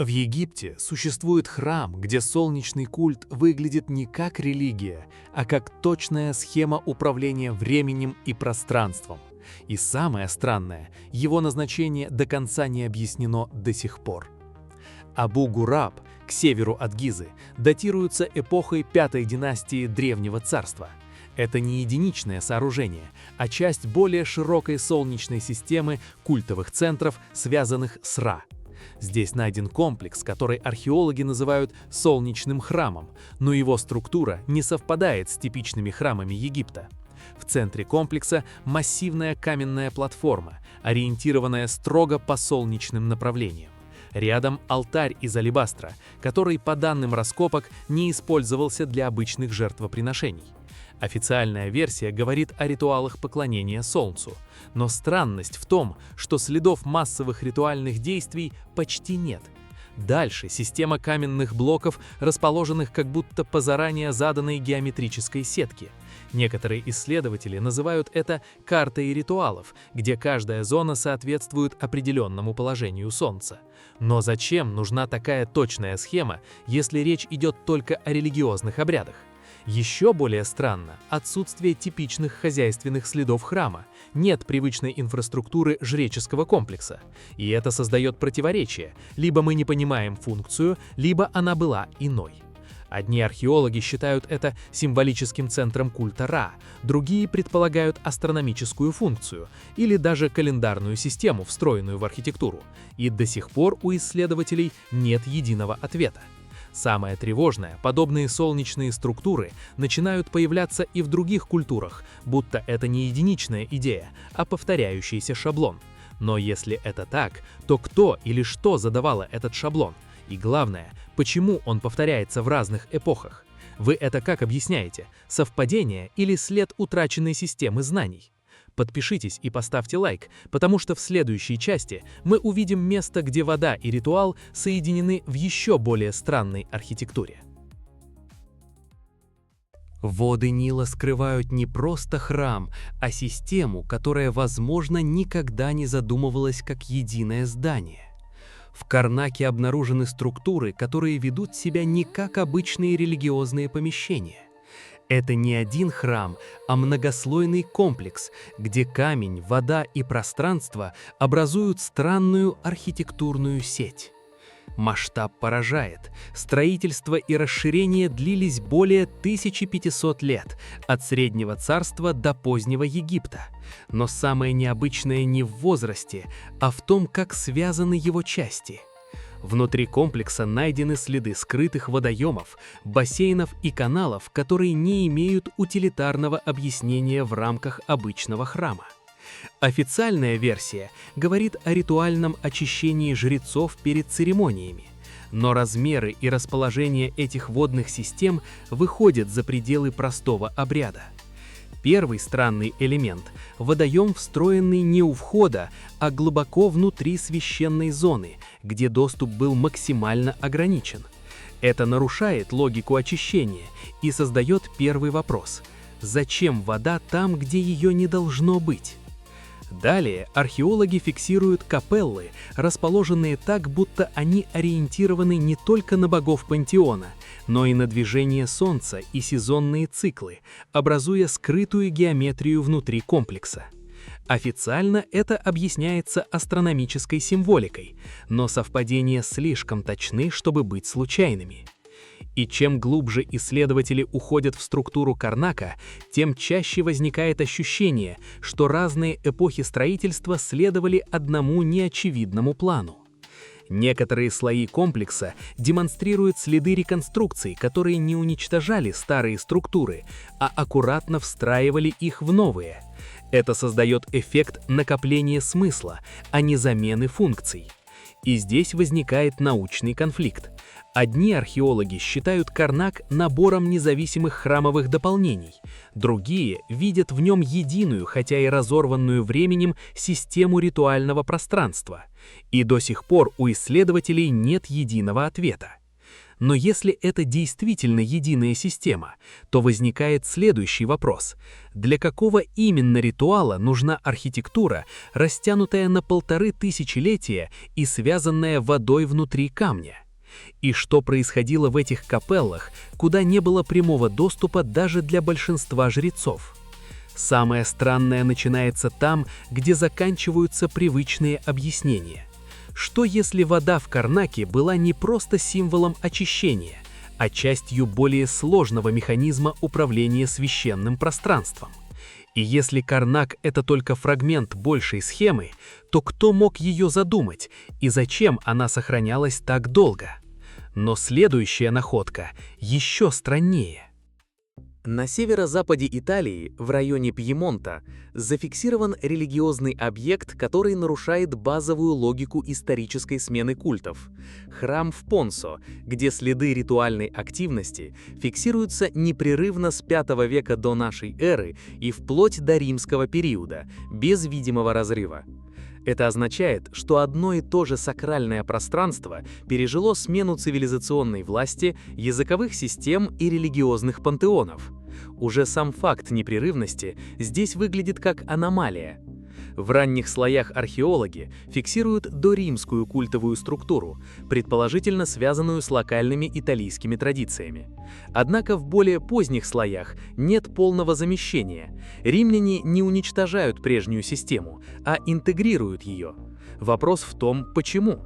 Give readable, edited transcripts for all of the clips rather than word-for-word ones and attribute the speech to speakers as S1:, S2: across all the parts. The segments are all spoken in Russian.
S1: В Египте существует храм, где солнечный культ выглядит не как религия, а как точная схема управления временем и пространством. И самое странное, его назначение до конца не объяснено до сих пор. Абу-Гураб, к северу от Гизы, датируется эпохой пятой династии Древнего Царства. Это не единичное сооружение, а часть более широкой солнечной системы культовых центров, связанных с Ра. Здесь найден комплекс, который археологи называют солнечным храмом, но его структура не совпадает с типичными храмами Египта. В центре комплекса массивная каменная платформа, ориентированная строго по солнечным направлениям. Рядом алтарь из алебастра, который, по данным раскопок, не использовался для обычных жертвоприношений. Официальная версия говорит о ритуалах поклонения Солнцу, но странность в том, что следов массовых ритуальных действий почти нет. Дальше система каменных блоков, расположенных как будто по заранее заданной геометрической сетке. Некоторые исследователи называют это картой ритуалов, где каждая зона соответствует определенному положению Солнца. Но зачем нужна такая точная схема, если речь идет только о религиозных обрядах? Еще более странно отсутствие типичных хозяйственных следов храма, нет привычной инфраструктуры жреческого комплекса. И это создает противоречие, либо мы не понимаем функцию, либо она была иной. Одни археологи считают это символическим центром культа Ра, другие предполагают астрономическую функцию или даже календарную систему, встроенную в архитектуру. И до сих пор у исследователей нет единого ответа. Самое тревожное, подобные солнечные структуры начинают появляться и в других культурах, будто это не единичная идея, а повторяющийся шаблон. Но если это так, то кто или что задавало этот шаблон? И главное, почему он повторяется в разных эпохах? Вы это как объясняете? Совпадение или след утраченной системы знаний? Подпишитесь и поставьте лайк, потому что в следующей части мы увидим место, где вода и ритуал соединены в еще более странной архитектуре. Воды Нила скрывают не просто храм, а систему, которая, возможно, никогда не задумывалась как единое здание. В Карнаке обнаружены структуры, которые ведут себя не как обычные религиозные помещения. Это не один храм, а многослойный комплекс, где камень, вода и пространство образуют странную архитектурную сеть. Масштаб поражает. Строительство и расширение длились более 1500 лет, от Среднего Царства до позднего Египта. Но самое необычное не в возрасте, а в том, как связаны его части. Внутри комплекса найдены следы скрытых водоемов, бассейнов и каналов, которые не имеют утилитарного объяснения в рамках обычного храма. Официальная версия говорит о ритуальном очищении жрецов перед церемониями, но размеры и расположение этих водных систем выходят за пределы простого обряда. Первый странный элемент – водоем, встроенный не у входа, а глубоко внутри священной зоны, где доступ был максимально ограничен. Это нарушает логику очищения и создает первый вопрос – зачем вода там, где ее не должно быть? Далее археологи фиксируют капеллы, расположенные так, будто они ориентированы не только на богов пантеона, но и на движение Солнца и сезонные циклы, образуя скрытую геометрию внутри комплекса. Официально это объясняется астрономической символикой, но совпадения слишком точны, чтобы быть случайными. И чем глубже исследователи уходят в структуру Карнака, тем чаще возникает ощущение, что разные эпохи строительства следовали одному неочевидному плану. Некоторые слои комплекса демонстрируют следы реконструкций, которые не уничтожали старые структуры, а аккуратно встраивали их в новые. Это создает эффект накопления смысла, а не замены функций. И здесь возникает научный конфликт. Одни археологи считают Карнак набором независимых храмовых дополнений, другие видят в нем единую, хотя и разорванную временем, систему ритуального пространства. И до сих пор у исследователей нет единого ответа. Но если это действительно единая система, то возникает следующий вопрос. Для какого именно ритуала нужна архитектура, растянутая на 1500 и связанная водой внутри камня? И что происходило в этих капеллах, куда не было прямого доступа даже для большинства жрецов? Самое странное начинается там, где заканчиваются привычные объяснения. Что если вода в Карнаке была не просто символом очищения, а частью более сложного механизма управления священным пространством? И если Карнак — это только фрагмент большей схемы, то кто мог ее задумать и зачем она сохранялась так долго? Но следующая находка еще страннее.
S2: На северо-западе Италии, в районе Пьемонта, зафиксирован религиозный объект, который нарушает базовую логику исторической смены культов. Храм в Понсо, где следы ритуальной активности фиксируются непрерывно с V века до нашей эры и вплоть до римского периода, без видимого разрыва. Это означает, что одно и то же сакральное пространство пережило смену цивилизационной власти, языковых систем и религиозных пантеонов. Уже сам факт непрерывности здесь выглядит как аномалия. В ранних слоях археологи фиксируют доримскую культовую структуру, предположительно связанную с локальными итальянскими традициями. Однако в более поздних слоях нет полного замещения. Римляне не уничтожают прежнюю систему, а интегрируют ее. Вопрос в том, почему.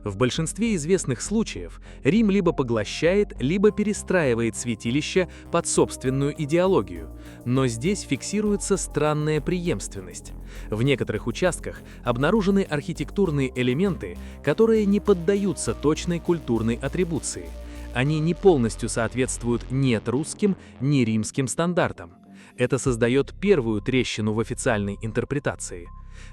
S2: В большинстве известных случаев Рим либо поглощает, либо перестраивает святилища под собственную идеологию, но здесь фиксируется странная преемственность. В некоторых участках обнаружены архитектурные элементы, которые не поддаются точной культурной атрибуции. Они не полностью соответствуют ни русским, ни римским стандартам. Это создает первую трещину в официальной интерпретации.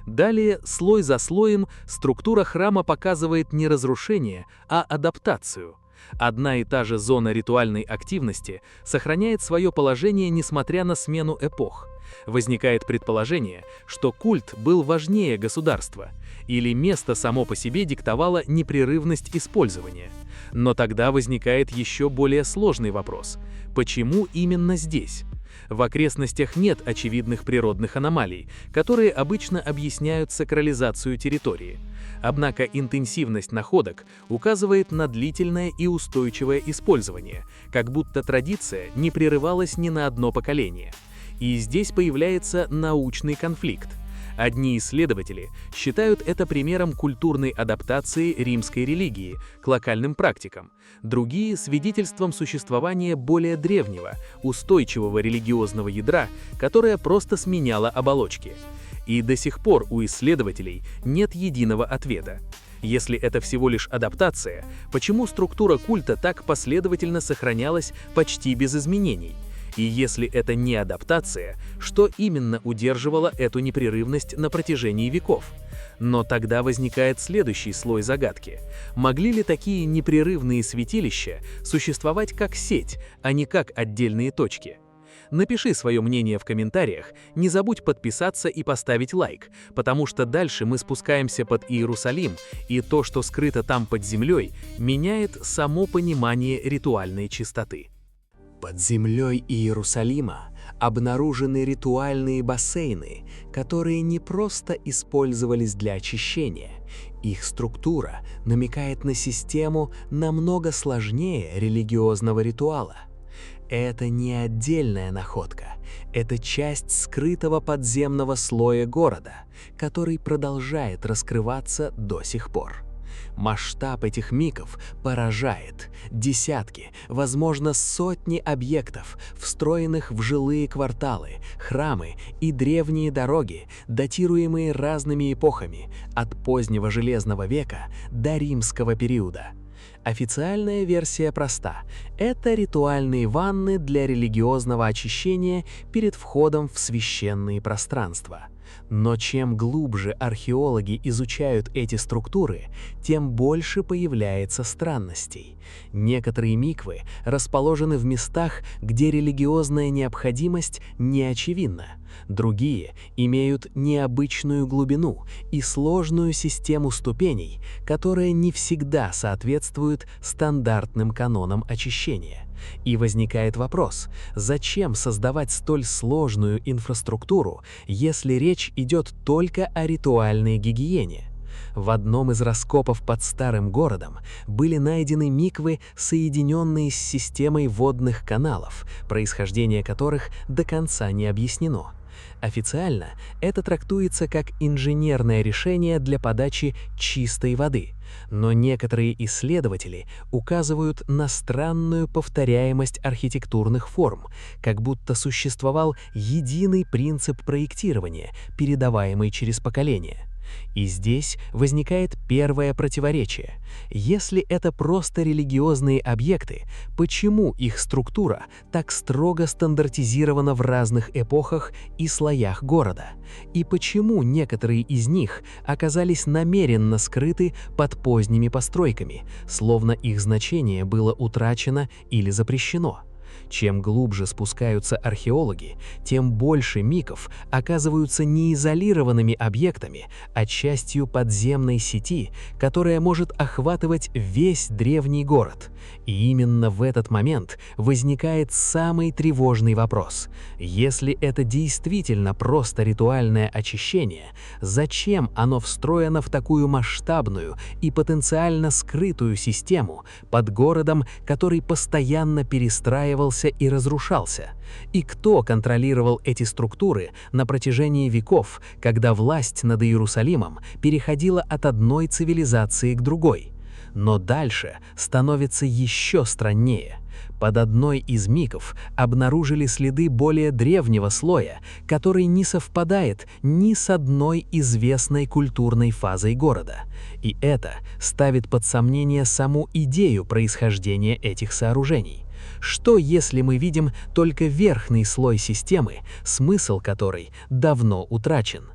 S2: Далее, слой за слоем, структура храма показывает не разрушение, а адаптацию. Одна и та же зона ритуальной активности сохраняет свое положение, несмотря на смену эпох. Возникает предположение, что культ был важнее государства, или место само по себе диктовало непрерывность использования. Но тогда возникает еще более сложный вопрос: почему именно здесь? В окрестностях нет очевидных природных аномалий, которые обычно объясняют сакрализацию территории. Однако интенсивность находок указывает на длительное и устойчивое использование, как будто традиция не прерывалась ни на одно поколение. И здесь появляется научный конфликт. Одни исследователи считают это примером культурной адаптации римской религии к локальным практикам, другие — свидетельством существования более древнего, устойчивого религиозного ядра, которое просто сменяло оболочки. И до сих пор у исследователей нет единого ответа. Если это всего лишь адаптация, почему структура культа так последовательно сохранялась почти без изменений? И если это не адаптация, что именно удерживало эту непрерывность на протяжении веков? Но тогда возникает следующий слой загадки. Могли ли такие непрерывные святилища существовать как сеть, а не как отдельные точки? Напиши свое мнение в комментариях, не забудь подписаться и поставить лайк, потому что дальше мы спускаемся под Иерусалим, и то, что скрыто там под землей, меняет само понимание ритуальной чистоты.
S3: Под землей Иерусалима обнаружены ритуальные бассейны, которые не просто использовались для очищения. Их структура намекает на систему намного сложнее религиозного ритуала. Это не отдельная находка, это часть скрытого подземного слоя города, который продолжает раскрываться до сих пор. Масштаб этих миков поражает. Десятки, возможно, сотни объектов, встроенных в жилые кварталы, храмы и древние дороги, датируемые разными эпохами, от позднего Железного века до римского периода. Официальная версия проста. Это ритуальные ванны для религиозного очищения перед входом в священные пространства. Но чем глубже археологи изучают эти структуры, тем больше появляется странностей. Некоторые миквы расположены в местах, где религиозная необходимость не очевидна. Другие имеют необычную глубину и сложную систему ступеней, которая не всегда соответствует стандартным канонам очищения. И возникает вопрос, зачем создавать столь сложную инфраструктуру, если речь идет только о ритуальной гигиене? В одном из раскопов под старым городом были найдены миквы, соединенные с системой водных каналов, происхождение которых до конца не объяснено. Официально это трактуется как инженерное решение для подачи чистой воды, но некоторые исследователи указывают на странную повторяемость архитектурных форм, как будто существовал единый принцип проектирования, передаваемый через поколения. И здесь возникает первое противоречие. Если это просто религиозные объекты, почему их структура так строго стандартизирована в разных эпохах и слоях города? И почему некоторые из них оказались намеренно скрыты под поздними постройками, словно их значение было утрачено или запрещено? Чем глубже спускаются археологи, тем больше миков оказываются не изолированными объектами, а частью подземной сети, которая может охватывать весь древний город. И именно в этот момент возникает самый тревожный вопрос. Если это действительно просто ритуальное очищение, зачем оно встроено в такую масштабную и потенциально скрытую систему под городом, который постоянно перестраивался и разрушался? И кто контролировал эти структуры на протяжении веков, когда власть над Иерусалимом переходила от одной цивилизации к другой? Но дальше становится еще страннее. Под одной из миков обнаружили следы более древнего слоя, который не совпадает ни с одной известной культурной фазой города. И это ставит под сомнение саму идею происхождения этих сооружений. Что если мы видим только верхний слой системы, смысл которой давно утрачен?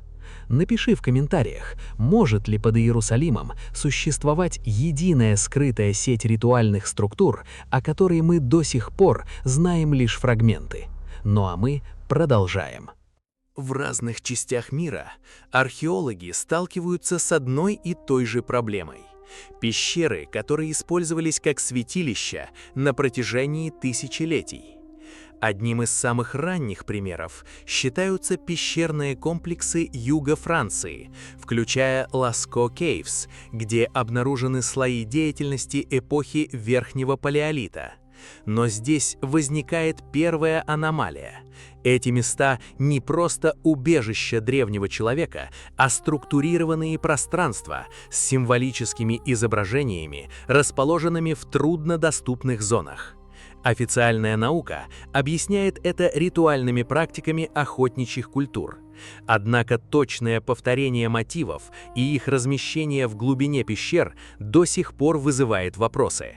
S3: Напиши в комментариях, может ли под Иерусалимом существовать единая скрытая сеть ритуальных структур, о которой мы до сих пор знаем лишь фрагменты. Ну а мы продолжаем.
S2: В разных частях мира археологи сталкиваются с одной и той же проблемой. Пещеры, которые использовались как святилища на протяжении тысячелетий. Одним из самых ранних примеров считаются пещерные комплексы юга Франции, включая Ласко Кейвс, где обнаружены слои деятельности эпохи Верхнего Палеолита. Но здесь возникает первая аномалия. Эти места не просто убежища древнего человека, а структурированные пространства с символическими изображениями, расположенными в труднодоступных зонах. Официальная наука объясняет это ритуальными практиками охотничьих культур. Однако точное повторение мотивов и их размещение в глубине пещер до сих пор вызывает вопросы.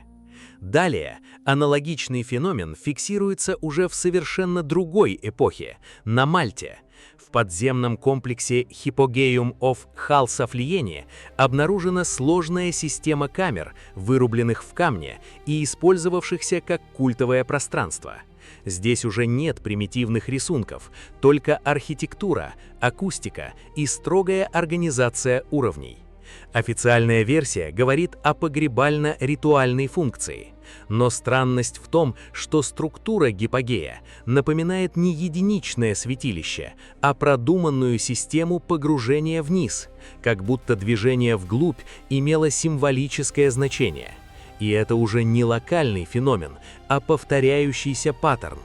S2: Далее, аналогичный феномен фиксируется уже в совершенно другой эпохе, на Мальте. В подземном комплексе Hippogeium of Halsafliene обнаружена сложная система камер, вырубленных в камне и использовавшихся как культовое пространство. Здесь уже нет примитивных рисунков, только архитектура, акустика и строгая организация уровней. Официальная версия говорит о погребально-ритуальной функции. Но странность в том, что структура гипогея напоминает не единичное святилище, а продуманную систему погружения вниз, как будто движение вглубь имело символическое значение. И это уже не локальный феномен, а повторяющийся паттерн.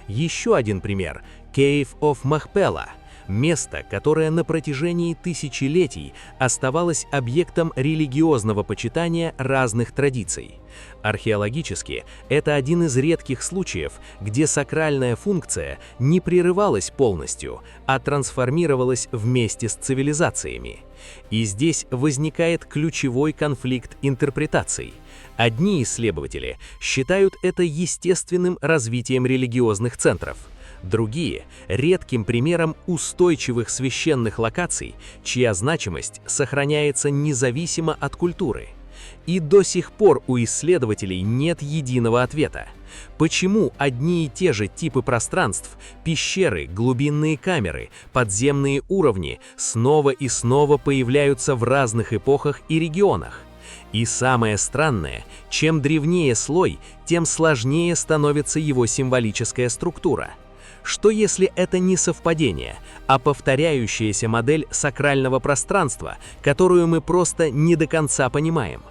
S2: Еще один пример – Cave of Machpelah. Место, которое на протяжении тысячелетий оставалось объектом религиозного почитания разных традиций. Археологически, это один из редких случаев, где сакральная функция не прерывалась полностью, а трансформировалась вместе с цивилизациями. И здесь возникает ключевой конфликт интерпретаций. Одни исследователи считают это естественным развитием религиозных центров. Другие – редким примером устойчивых священных локаций, чья значимость сохраняется независимо от культуры. И до сих пор у исследователей нет единого ответа. Почему одни и те же типы пространств, пещеры, глубинные камеры, подземные уровни снова и снова появляются в разных эпохах и регионах? И самое странное, чем древнее слой, тем сложнее становится его символическая структура. Что если это не совпадение, а повторяющаяся модель сакрального пространства, которую мы просто не до конца понимаем?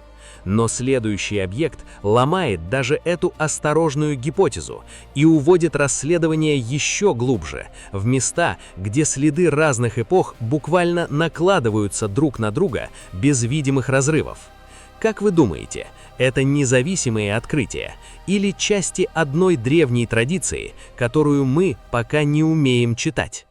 S2: Но следующий объект ломает даже эту осторожную гипотезу и уводит расследование еще глубже, в места, где следы разных эпох буквально накладываются друг на друга без видимых разрывов. Как вы думаете, это независимые открытия или части одной древней традиции, которую мы пока не умеем читать?